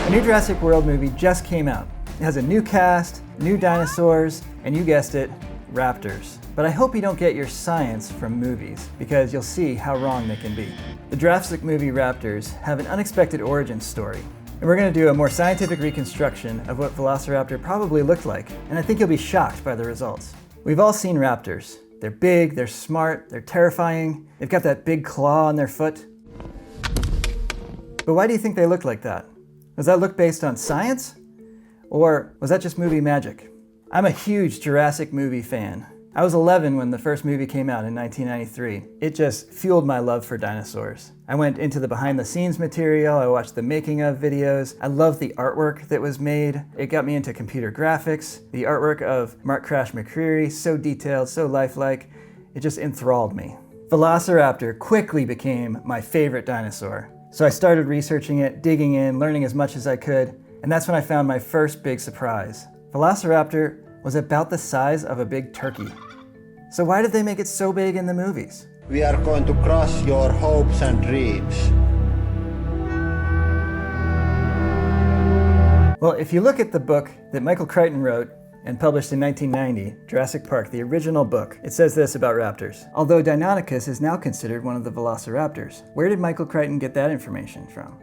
A new Jurassic World movie just came out. It has a new cast, new dinosaurs, and you guessed it, raptors. But I hope you don't get your science from movies, because you'll see how wrong they can be. The Jurassic movie Raptors have an unexpected origin story, and we're going to do a more scientific reconstruction of what Velociraptor probably looked like, and I think you'll be shocked by the results. We've all seen raptors. They're big, they're smart, they're terrifying, they've got that big claw on their foot. But why do you think they look like that? Was that look based on science? Or was that just movie magic? I'm a huge Jurassic movie fan. I was 11 when the first movie came out in 1993. It just fueled my love for dinosaurs. I went into the behind the scenes material, I watched the making of videos, I loved the artwork that was made. It got me into computer graphics. The artwork of Mark Crash McCreary, so detailed, so lifelike, it just enthralled me. Velociraptor quickly became my favorite dinosaur. So I started researching it, digging in, learning as much as I could, and that's when I found my first big surprise. Velociraptor was about the size of a big turkey. So why did they make it so big in the movies? We are going to crush your hopes and dreams. Well, if you look at the book that Michael Crichton wrote and published in 1990, Jurassic Park, the original book, it says this about raptors. Although Deinonychus is now considered one of the Velociraptors. Where did Michael Crichton get that information from?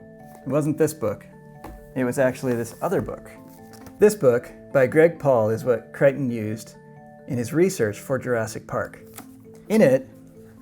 It wasn't this book. It was actually this other book. This book, by Greg Paul, is what Crichton used in his research for Jurassic Park. In it,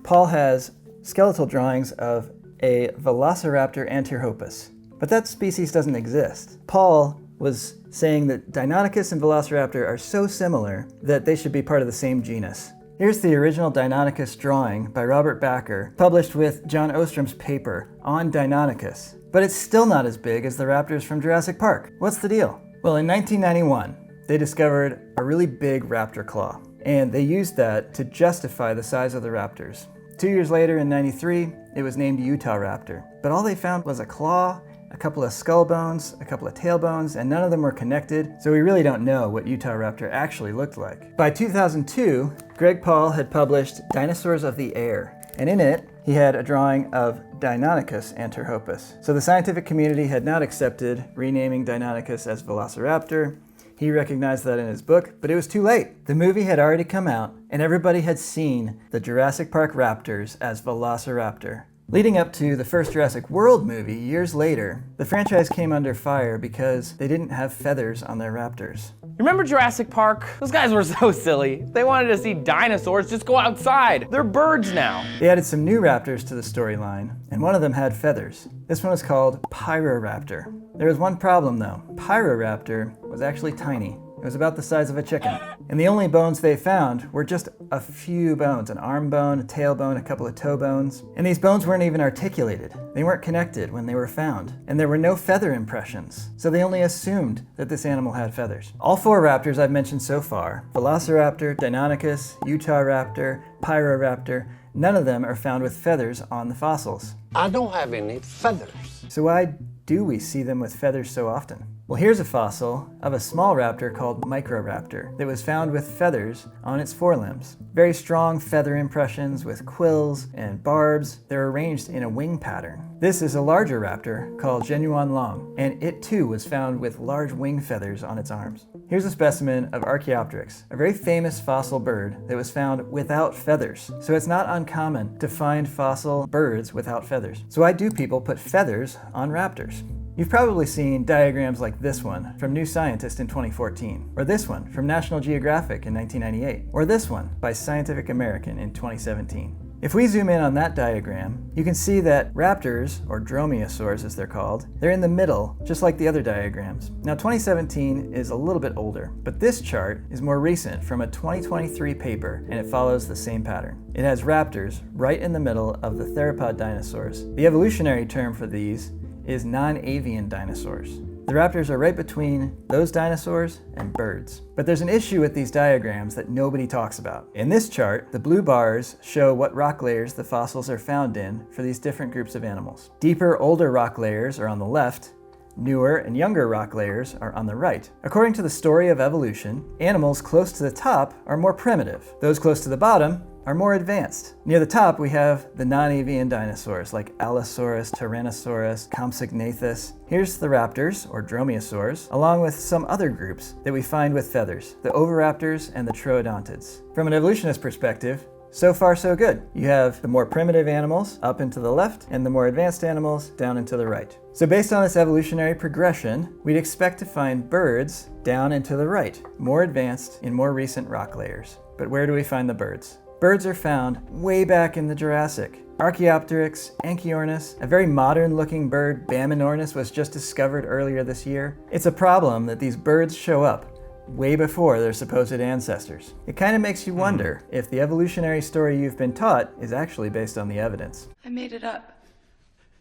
Paul has skeletal drawings of a Velociraptor antirhopus, but that species doesn't exist. Paul was saying that Deinonychus and Velociraptor are so similar that they should be part of the same genus. Here's the original Deinonychus drawing by Robert Backer, published with John Ostrom's paper on Deinonychus. But it's still not as big as the raptors from Jurassic Park. What's the deal? Well, in 1991, they discovered a really big raptor claw, and they used that to justify the size of the raptors. 2 years later, in '93, it was named Utah Raptor. But all they found was a claw, a couple of skull bones, a couple of tail bones, and none of them were connected, so we really don't know what Utah Raptor actually looked like. By 2002, Greg Paul had published Dinosaurs of the Air, and in it, he had a drawing of Deinonychus antirhopus. So the scientific community had not accepted renaming Deinonychus as Velociraptor. He recognized that in his book, but it was too late. The movie had already come out, and everybody had seen the Jurassic Park raptors as Velociraptor. Leading up to the first Jurassic World movie, years later, the franchise came under fire because they didn't have feathers on their raptors. Remember Jurassic Park? Those guys were so silly. They wanted to see dinosaurs just go outside. They're birds now. They added some new raptors to the storyline, and one of them had feathers. This one was called Pyroraptor. There was one problem though. Pyroraptor was actually tiny. It was about the size of a chicken. And the only bones they found were just a few bones, an arm bone, a tail bone, a couple of toe bones. And these bones weren't even articulated. They weren't connected when they were found. And there were no feather impressions. So they only assumed that this animal had feathers. All four raptors I've mentioned so far, Velociraptor, Deinonychus, Utah Raptor, Pyroraptor, none of them are found with feathers on the fossils. I don't have any feathers. So why do we see them with feathers so often? Well, here's a fossil of a small raptor called Microraptor that was found with feathers on its forelimbs. Very strong feather impressions with quills and barbs. They're arranged in a wing pattern. This is a larger raptor called Genuine Long, and it too was found with large wing feathers on its arms. Here's a specimen of Archaeopteryx, a very famous fossil bird that was found without feathers. So it's not uncommon to find fossil birds without feathers. So why do people put feathers on raptors? You've probably seen diagrams like this one from New Scientist in 2014, or this one from National Geographic in 1998, or this one by Scientific American in 2017. If we zoom in on that diagram, you can see that raptors, or dromaeosaurs as they're called, they're in the middle, just like the other diagrams. Now 2017 is a little bit older, but this chart is more recent from a 2023 paper, and it follows the same pattern. It has raptors right in the middle of the theropod dinosaurs. The evolutionary term for these is non-avian dinosaurs. The raptors are right between those dinosaurs and birds. But there's an issue with these diagrams that nobody talks about. In this chart, the blue bars show what rock layers the fossils are found in for these different groups of animals. Deeper, older rock layers are on the left, newer and younger rock layers are on the right. According to the story of evolution, animals close to the top are more primitive. Those close to the bottom are more advanced. Near the top, we have the non-avian dinosaurs like Allosaurus, Tyrannosaurus, Compsognathus. Here's the raptors, or dromaeosaurs, along with some other groups that we find with feathers, the oviraptors and the troodontids. From an evolutionist perspective, so far so good. You have the more primitive animals up and to the left, and the more advanced animals down and to the right. So based on this evolutionary progression, we'd expect to find birds down and to the right, more advanced in more recent rock layers. But where do we find the birds? Birds are found way back in the Jurassic. Archaeopteryx, Anchiornis, a very modern looking bird, Baminornis, was just discovered earlier this year. It's a problem that these birds show up way before their supposed ancestors. It kind of makes you wonder if the evolutionary story you've been taught is actually based on the evidence. I made it up.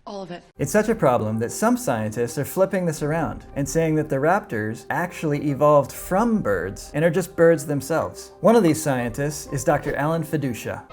All of it. It's such a problem that some scientists are flipping this around and saying that the raptors actually evolved from birds and are just birds themselves. One of these scientists is Dr. Alan Fiducia,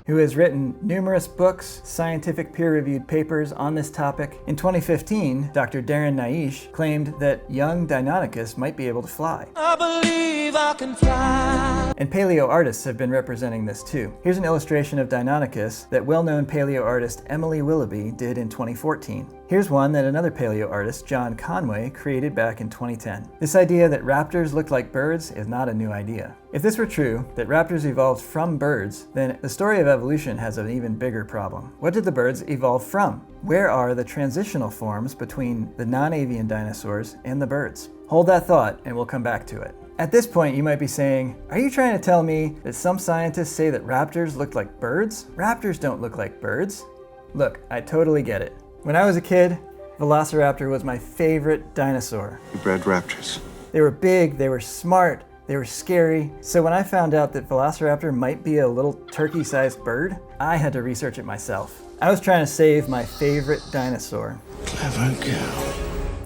who has written numerous books, scientific peer-reviewed papers on this topic. In 2015, Dr. Darren Naish claimed that young Deinonychus might be able to fly. I believe I can fly. And paleo artists have been representing this too. Here's an illustration of Deinonychus that well-known paleo artist Emily Willoughby did in 2014. Here's one that another paleo artist, John Conway, created back in 2010. This idea that raptors look like birds is not a new idea. If this were true, that raptors evolved from birds, then the story of evolution has an even bigger problem. What did the birds evolve from? Where are the transitional forms between the non-avian dinosaurs and the birds? Hold that thought and we'll come back to it. At this point, you might be saying, are you trying to tell me that some scientists say that raptors look like birds? Raptors don't look like birds. Look, I totally get it. When I was a kid, Velociraptor was my favorite dinosaur. You bred raptors. They were big, they were smart, they were scary. So when I found out that Velociraptor might be a little turkey-sized bird, I had to research it myself. I was trying to save my favorite dinosaur. Clever girl.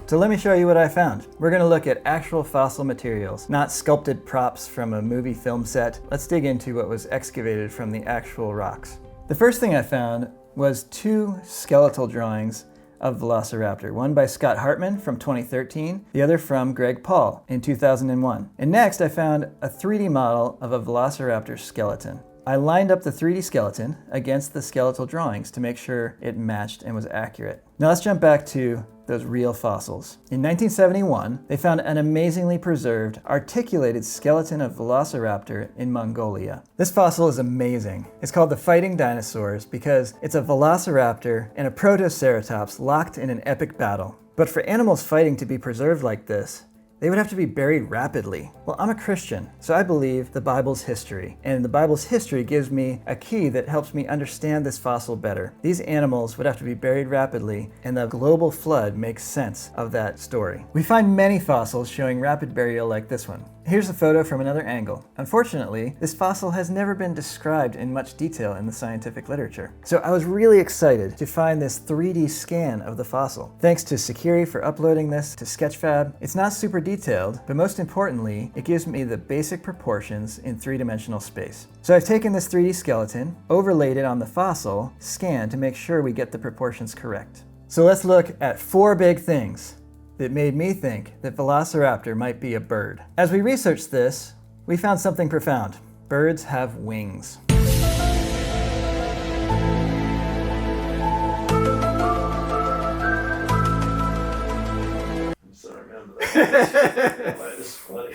So let me show you what I found. We're gonna look at actual fossil materials, not sculpted props from a movie film set. Let's dig into what was excavated from the actual rocks. The first thing I found was two skeletal drawings of Velociraptor, one by Scott Hartman from 2013, the other from Greg Paul in 2001. And next I found a 3D model of a Velociraptor skeleton. I lined up the 3D skeleton against the skeletal drawings to make sure it matched and was accurate. Now let's jump back to those real fossils. In 1971, they found an amazingly preserved, articulated skeleton of Velociraptor in Mongolia. This fossil is amazing. It's called the Fighting Dinosaurs because it's a Velociraptor and a Protoceratops locked in an epic battle. But for animals fighting to be preserved like this, they would have to be buried rapidly. Well, I'm a Christian, so I believe the Bible's history. And the Bible's history gives me a key that helps me understand this fossil better. These animals would have to be buried rapidly, and the global flood makes sense of that story. We find many fossils showing rapid burial like this one. Here's a photo from another angle. Unfortunately, this fossil has never been described in much detail in the scientific literature. So I was really excited to find this 3D scan of the fossil. Thanks to Securi for uploading this to Sketchfab. It's not super detailed, but most importantly, it gives me the basic proportions in three-dimensional space. So I've taken this 3D skeleton, overlaid it on the fossil, scanned to make sure we get the proportions correct. So let's look at 4 big things that made me think that Velociraptor might be a bird. As we researched this, we found something profound. Birds have wings. It's funny.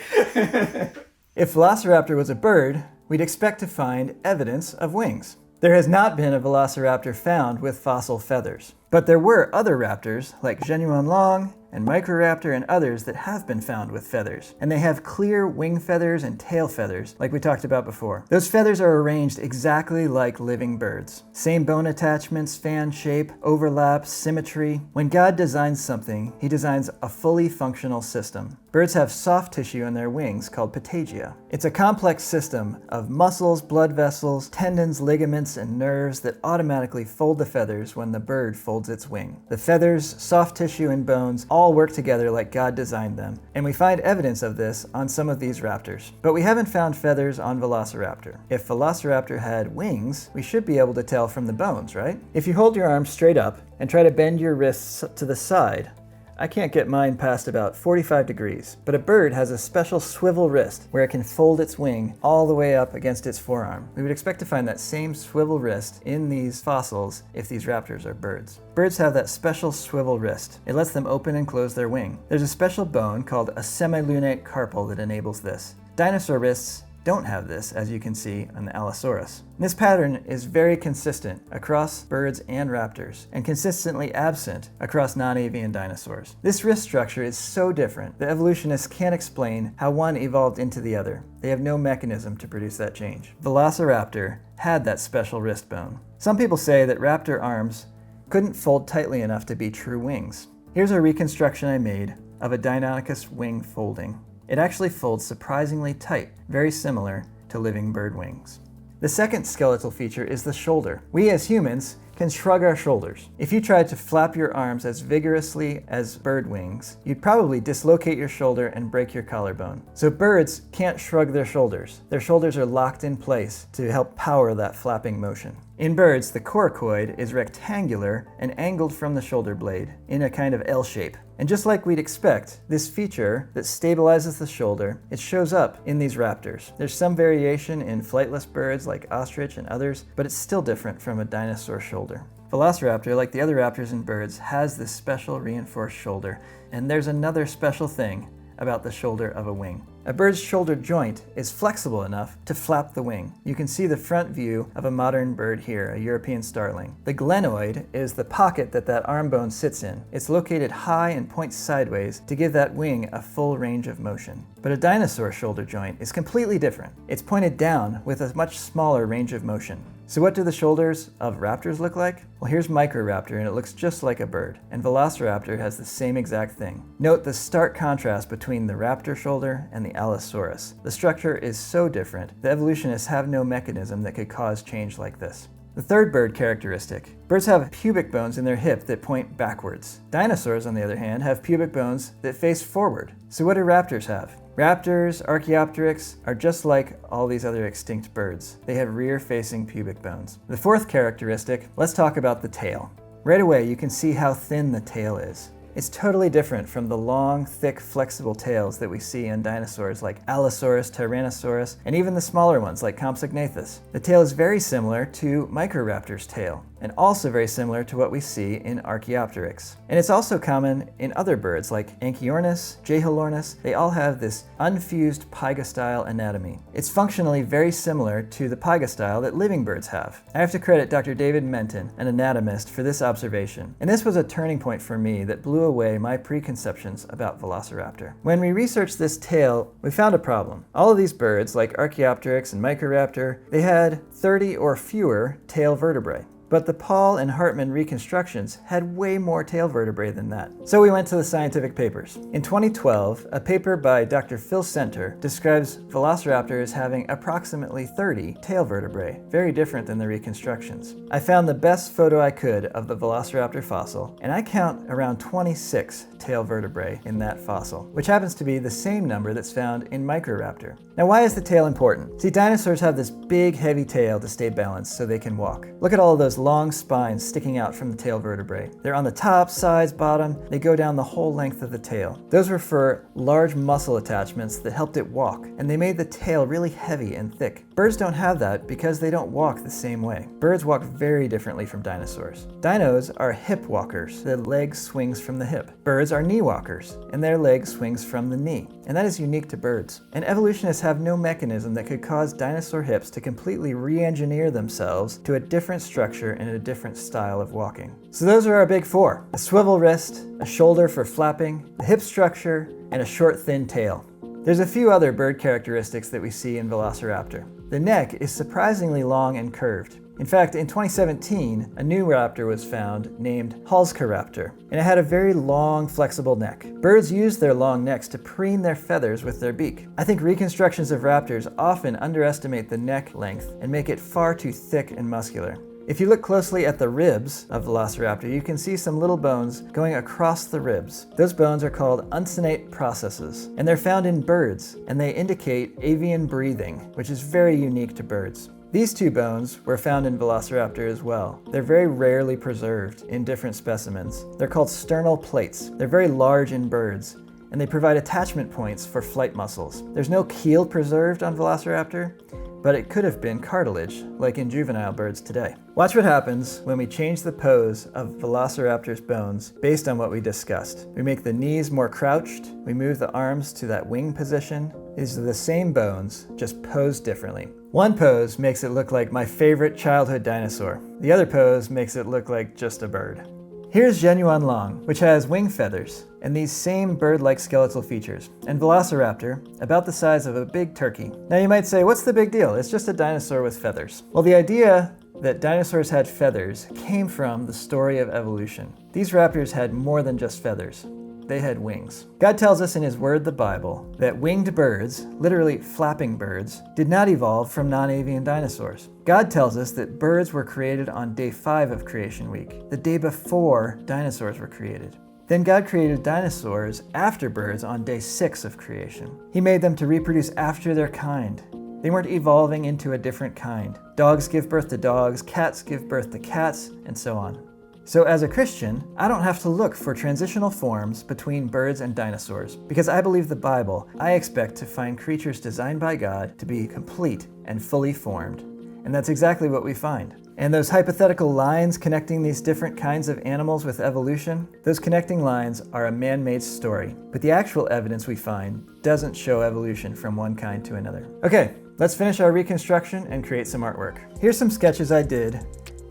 If Velociraptor was a bird, we'd expect to find evidence of wings. There has not been a Velociraptor found with fossil feathers, but there were other raptors like Genuine Long and Microraptor and others that have been found with feathers. And they have clear wing feathers and tail feathers, like we talked about before. Those feathers are arranged exactly like living birds. Same bone attachments, fan shape, overlap, symmetry. When God designs something, he designs a fully functional system. Birds have soft tissue in their wings called patagia. It's a complex system of muscles, blood vessels, tendons, ligaments, and nerves that automatically fold the feathers when the bird folds its wing. The feathers, soft tissue, and bones all work together like God designed them, and we find evidence of this on some of these raptors. But we haven't found feathers on Velociraptor. If Velociraptor had wings, we should be able to tell from the bones, right? If you hold your arms straight up and try to bend your wrists to the side, I can't get mine past about 45 degrees, but a bird has a special swivel wrist where it can fold its wing all the way up against its forearm. We would expect to find that same swivel wrist in these fossils if these raptors are birds. Birds have that special swivel wrist. It lets them open and close their wing. There's a special bone called a semilunate carpal that enables this. Dinosaur wrists don't have this, as you can see on the Allosaurus. This pattern is very consistent across birds and raptors, and consistently absent across non-avian dinosaurs. This wrist structure is so different that evolutionists can't explain how one evolved into the other. They have no mechanism to produce that change. Velociraptor had that special wrist bone. Some people say that raptor arms couldn't fold tightly enough to be true wings. Here's a reconstruction I made of a Deinonychus wing folding. It actually folds surprisingly tight, very similar to living bird wings. The second skeletal feature is the shoulder. We as humans can shrug our shoulders. If you tried to flap your arms as vigorously as bird wings, you'd probably dislocate your shoulder and break your collarbone. So birds can't shrug their shoulders. Their shoulders are locked in place to help power that flapping motion. In birds, the coracoid is rectangular and angled from the shoulder blade in a kind of L shape. And just like we'd expect, this feature that stabilizes the shoulder, it shows up in these raptors. There's some variation in flightless birds like ostrich and others, but it's still different from a dinosaur shoulder. Velociraptor, like the other raptors and birds, has this special reinforced shoulder. And there's another special thing about the shoulder of a wing. A bird's shoulder joint is flexible enough to flap the wing. You can see the front view of a modern bird here, a European starling. The glenoid is the pocket that arm bone sits in. It's located high and points sideways to give that wing a full range of motion. But a dinosaur shoulder joint is completely different. It's pointed down with a much smaller range of motion. So what do the shoulders of raptors look like? Well, here's Microraptor, and it looks just like a bird. And Velociraptor has the same exact thing. Note the stark contrast between the raptor shoulder and the Allosaurus. The structure is so different, the evolutionists have no mechanism that could cause change like this. The third bird characteristic. Birds have pubic bones in their hip that point backwards. Dinosaurs, on the other hand, have pubic bones that face forward. So what do raptors have? Raptors, Archaeopteryx are just like all these other extinct birds. They have rear-facing pubic bones. The fourth characteristic, let's talk about the tail. Right away, you can see how thin the tail is. It's totally different from the long, thick, flexible tails that we see in dinosaurs like Allosaurus, Tyrannosaurus, and even the smaller ones like Compsognathus. The tail is very similar to Microraptor's tail, and also very similar to what we see in Archaeopteryx. And it's also common in other birds like Anchiornis, Jehilornis. They all have this unfused pygostyle anatomy. It's functionally very similar to the pygostyle that living birds have. I have to credit Dr. David Menton, an anatomist, for this observation. And this was a turning point for me that blew away my preconceptions about Velociraptor. When we researched this tail, we found a problem. All of these birds, like Archaeopteryx and Microraptor, they had 30 or fewer tail vertebrae. But the Paul and Hartman reconstructions had way more tail vertebrae than that. So we went to the scientific papers. In 2012, a paper by Dr. Phil Center describes Velociraptor as having approximately 30 tail vertebrae, very different than the reconstructions. I found the best photo I could of the Velociraptor fossil, and I count around 26 tail vertebrae in that fossil, which happens to be the same number that's found in Microraptor. Now, why is the tail important? See, dinosaurs have this big, heavy tail to stay balanced so they can walk. Look at all of those long spines sticking out from the tail vertebrae. They're on the top, sides, bottom. They go down the whole length of the tail. Those were for large muscle attachments that helped it walk, and they made the tail really heavy and thick. Birds don't have that because they don't walk the same way. Birds walk very differently from dinosaurs. Dinos are hip walkers. Their leg swings from the hip. Birds are knee walkers, and their leg swings from the knee. And that is unique to birds. And evolutionists have no mechanism that could cause dinosaur hips to completely re-engineer themselves to a different structure and a different style of walking. So those are our big four: a swivel wrist, a shoulder for flapping, a hip structure, and a short, thin tail. There's a few other bird characteristics that we see in Velociraptor. The neck is surprisingly long and curved. In fact, in 2017, a new raptor was found named Velociraptor, and it had a very long, flexible neck. Birds use their long necks to preen their feathers with their beak. I think reconstructions of raptors often underestimate the neck length and make it far too thick and muscular. If you look closely at the ribs of Velociraptor, you can see some little bones going across the ribs. Those bones are called uncinate processes, and they're found in birds, and they indicate avian breathing, which is very unique to birds. These two bones were found in Velociraptor as well. They're very rarely preserved in different specimens. They're called sternal plates. They're very large in birds, and they provide attachment points for flight muscles. There's no keel preserved on Velociraptor, but it could have been cartilage, like in juvenile birds today. Watch what happens when we change the pose of Velociraptor's bones based on what we discussed. We make the knees more crouched, we move the arms to that wing position. These are the same bones, just posed differently. One pose makes it look like my favorite childhood dinosaur. The other pose makes it look like just a bird. Here's Genuine Long, which has wing feathers and these same bird-like skeletal features, and Velociraptor, about the size of a big turkey. Now you might say, what's the big deal? It's just a dinosaur with feathers. Well, the idea that dinosaurs had feathers came from the story of evolution. These raptors had more than just feathers. They had wings. God tells us in His Word, the Bible, that winged birds, literally flapping birds, did not evolve from non-avian dinosaurs. God tells us that birds were created on day 5 of creation week, the day before dinosaurs were created. Then God created dinosaurs after birds on day 6 of creation. He made them to reproduce after their kind. They weren't evolving into a different kind. Dogs give birth to dogs, cats give birth to cats, and so on. So as a Christian, I don't have to look for transitional forms between birds and dinosaurs. Because I believe the Bible, I expect to find creatures designed by God to be complete and fully formed. And that's exactly what we find. And those hypothetical lines connecting these different kinds of animals with evolution, those connecting lines are a man-made story. But the actual evidence we find doesn't show evolution from one kind to another. Okay, let's finish our reconstruction and create some artwork. Here's some sketches I did,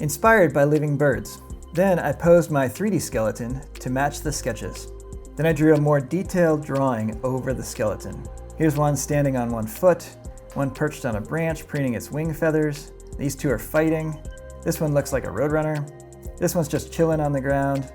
inspired by living birds. Then I posed my 3D skeleton to match the sketches. Then I drew a more detailed drawing over the skeleton. Here's one standing on one foot, one perched on a branch preening its wing feathers. These two are fighting. This one looks like a roadrunner. This one's just chilling on the ground.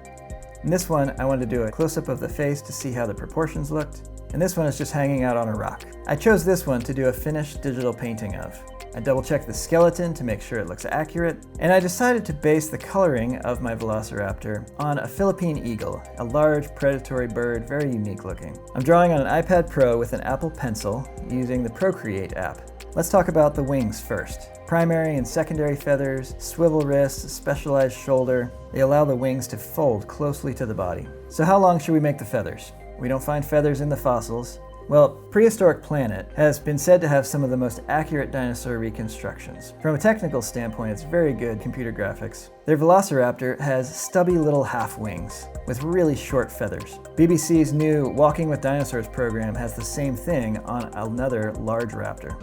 And this one, I wanted to do a close-up of the face to see how the proportions looked. And this one is just hanging out on a rock. I chose this one to do a finished digital painting of. I double-checked the skeleton to make sure it looks accurate, and I decided to base the coloring of my Velociraptor on a Philippine eagle, a large predatory bird, very unique looking. I'm drawing on an iPad Pro with an Apple Pencil using the Procreate app. Let's talk about the wings first. Primary and secondary feathers, swivel wrists, a specialized shoulder. They allow the wings to fold closely to the body. So how long should we make the feathers? We don't find feathers in the fossils. Well, Prehistoric Planet has been said to have some of the most accurate dinosaur reconstructions. From a technical standpoint, it's very good computer graphics. Their Velociraptor has stubby little half wings with really short feathers. BBC's new Walking with Dinosaurs program has the same thing on another large raptor.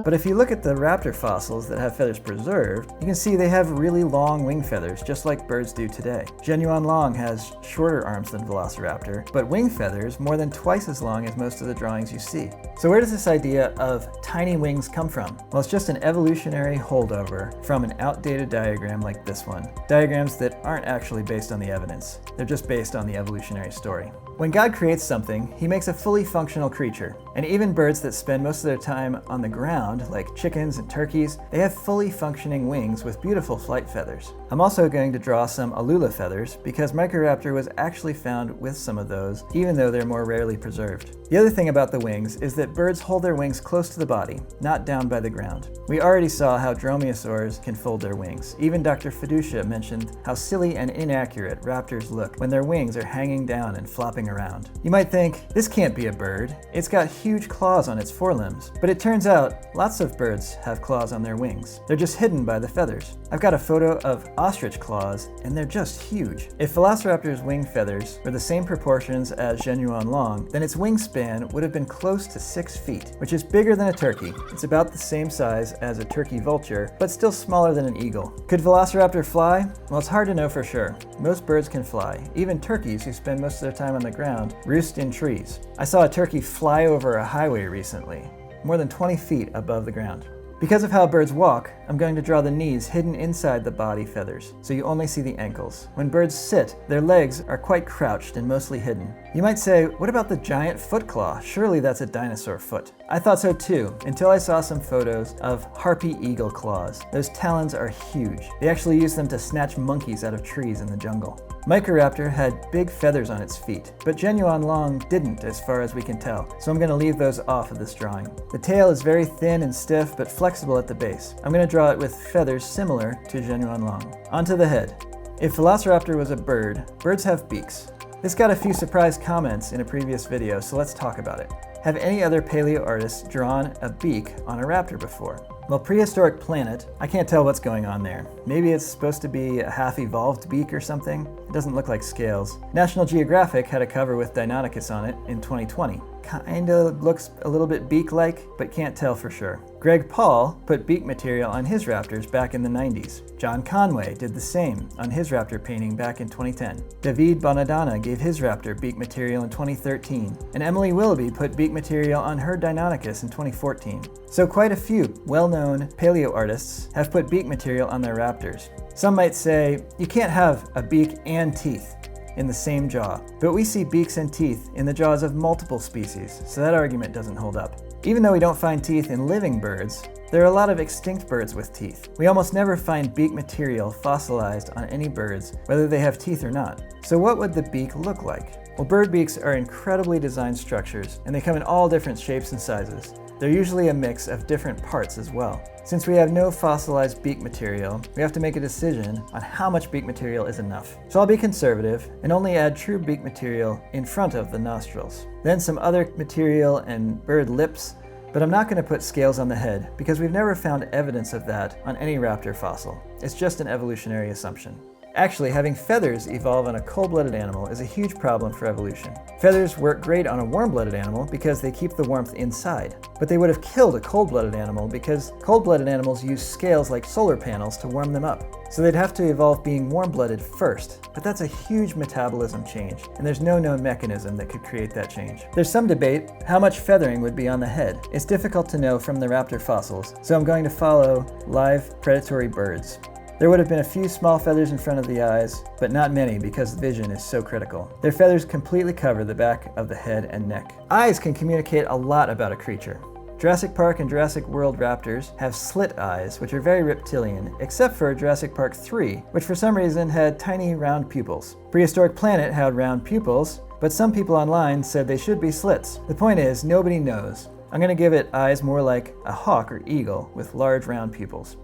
But if you look at the raptor fossils that have feathers preserved, you can see they have really long wing feathers, just like birds do today. Genuine Long has shorter arms than Velociraptor, but wing feathers more than twice as long as most of the drawings you see. So where does this idea of tiny wings come from? Well, it's just an evolutionary holdover from an outdated diagram like this one. Diagrams that aren't actually based on the evidence. They're just based on the evolutionary story. When God creates something, He makes a fully functional creature. And even birds that spend most of their time on the ground, like chickens and turkeys, they have fully functioning wings with beautiful flight feathers. I'm also going to draw some alula feathers because Microraptor was actually found with some of those, even though they're more rarely preserved. The other thing about the wings is that birds hold their wings close to the body, not down by the ground. We already saw how dromaeosaurs can fold their wings. Even Dr. Fiducia mentioned how silly and inaccurate raptors look when their wings are hanging down and flopping around. You might think, this can't be a bird. It's got huge claws on its forelimbs. But it turns out, lots of birds have claws on their wings. They're just hidden by the feathers. I've got a photo of ostrich claws, and they're just huge. If Velociraptor's wing feathers were the same proportions as Genuine Long, then its wingspan would have been close to 6 feet, which is bigger than a turkey. It's about the same size as a turkey vulture, but still smaller than an eagle. Could Velociraptor fly? Well, it's hard to know for sure. Most birds can fly. Even turkeys, who spend most of their time on the ground, roost in trees. I saw a turkey fly over a highway recently, more than 20 feet above the ground. Because of how birds walk, I'm going to draw the knees hidden inside the body feathers, so you only see the ankles. When birds sit, their legs are quite crouched and mostly hidden. You might say, what about the giant foot claw? Surely that's a dinosaur foot. I thought so too, until I saw some photos of harpy eagle claws. Those talons are huge. They actually use them to snatch monkeys out of trees in the jungle. Microraptor had big feathers on its feet, but Genuine Long didn't as far as we can tell, so I'm going to leave those off of this drawing. The tail is very thin and stiff, but flexible at the base. I'm going to draw it with feathers similar to Genuine Long. Onto the head. If Velociraptor was a bird, birds have beaks. This got a few surprise comments in a previous video, so let's talk about it. Have any other paleo artists drawn a beak on a raptor before? Well, Prehistoric Planet, I can't tell what's going on there. Maybe it's supposed to be a half-evolved beak or something. It doesn't look like scales. National Geographic had a cover with Deinonychus on it in 2020. Kinda looks a little bit beak-like, but can't tell for sure. Greg Paul put beak material on his raptors back in the 90s. John Conway did the same on his raptor painting back in 2010. David Bonadonna gave his raptor beak material in 2013. And Emily Willoughby put beak material on her Deinonychus in 2014. So quite a few well-known paleo artists have put beak material on their raptors. Some might say, you can't have a beak and teeth in the same jaw, but we see beaks and teeth in the jaws of multiple species, so that argument doesn't hold up. Even though we don't find teeth in living birds, there are a lot of extinct birds with teeth. We almost never find beak material fossilized on any birds, whether they have teeth or not. So what would the beak look like? Well, bird beaks are incredibly designed structures, and they come in all different shapes and sizes. They're usually a mix of different parts as well. Since we have no fossilized beak material, we have to make a decision on how much beak material is enough. So I'll be conservative and only add true beak material in front of the nostrils. Then some other material and bird lips, but I'm not going to put scales on the head because we've never found evidence of that on any raptor fossil. It's just an evolutionary assumption. Actually, having feathers evolve on a cold-blooded animal is a huge problem for evolution. Feathers work great on a warm-blooded animal because they keep the warmth inside, but they would have killed a cold-blooded animal because cold-blooded animals use scales like solar panels to warm them up. So they'd have to evolve being warm-blooded first, but that's a huge metabolism change, and there's no known mechanism that could create that change. There's some debate how much feathering would be on the head. It's difficult to know from the raptor fossils, so I'm going to follow live predatory birds. There would have been a few small feathers in front of the eyes, but not many because vision is so critical. Their feathers completely cover the back of the head and neck. Eyes can communicate a lot about a creature. Jurassic Park and Jurassic World raptors have slit eyes, which are very reptilian, except for Jurassic Park 3, which for some reason had tiny round pupils. Prehistoric Planet had round pupils, but some people online said they should be slits. The point is, nobody knows. I'm going to give it eyes more like a hawk or eagle with large round pupils.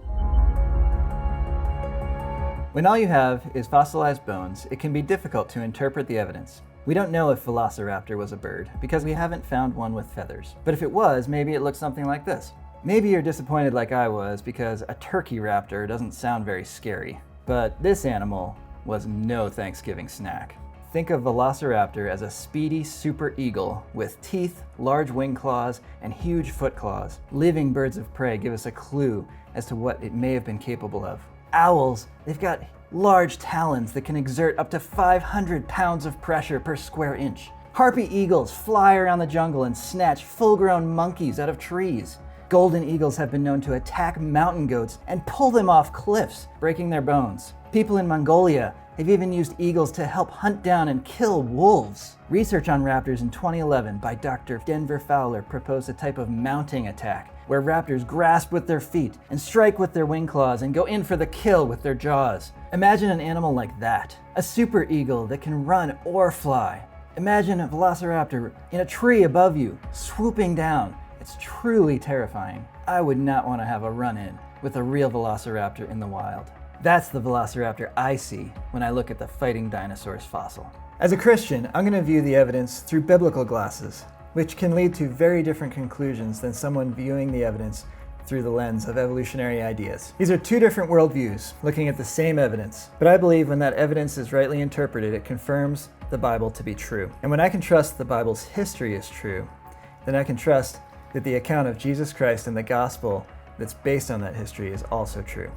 When all you have is fossilized bones, it can be difficult to interpret the evidence. We don't know if Velociraptor was a bird because we haven't found one with feathers. But if it was, maybe it looks something like this. Maybe you're disappointed like I was because a turkey raptor doesn't sound very scary. But this animal was no Thanksgiving snack. Think of Velociraptor as a speedy super eagle with teeth, large wing claws, and huge foot claws. Living birds of prey give us a clue as to what it may have been capable of. Owls, they've got large talons that can exert up to 500 pounds of pressure per square inch. Harpy eagles fly around the jungle and snatch full-grown monkeys out of trees. Golden eagles have been known to attack mountain goats and pull them off cliffs, breaking their bones. People in Mongolia have even used eagles to help hunt down and kill wolves. Research on raptors in 2011 by Dr. Denver Fowler proposed a type of mounting attack, where raptors grasp with their feet and strike with their wing claws and go in for the kill with their jaws. Imagine an animal like that, a super eagle that can run or fly. Imagine a velociraptor in a tree above you, swooping down. It's truly terrifying. I would not want to have a run-in with a real velociraptor in the wild. That's the velociraptor I see when I look at the fighting dinosaurs fossil. As a Christian, I'm going to view the evidence through biblical glasses, which can lead to very different conclusions than someone viewing the evidence through the lens of evolutionary ideas. These are two different worldviews looking at the same evidence, but I believe when that evidence is rightly interpreted, it confirms the Bible to be true. And when I can trust the Bible's history is true, then I can trust that the account of Jesus Christ and the gospel that's based on that history is also true.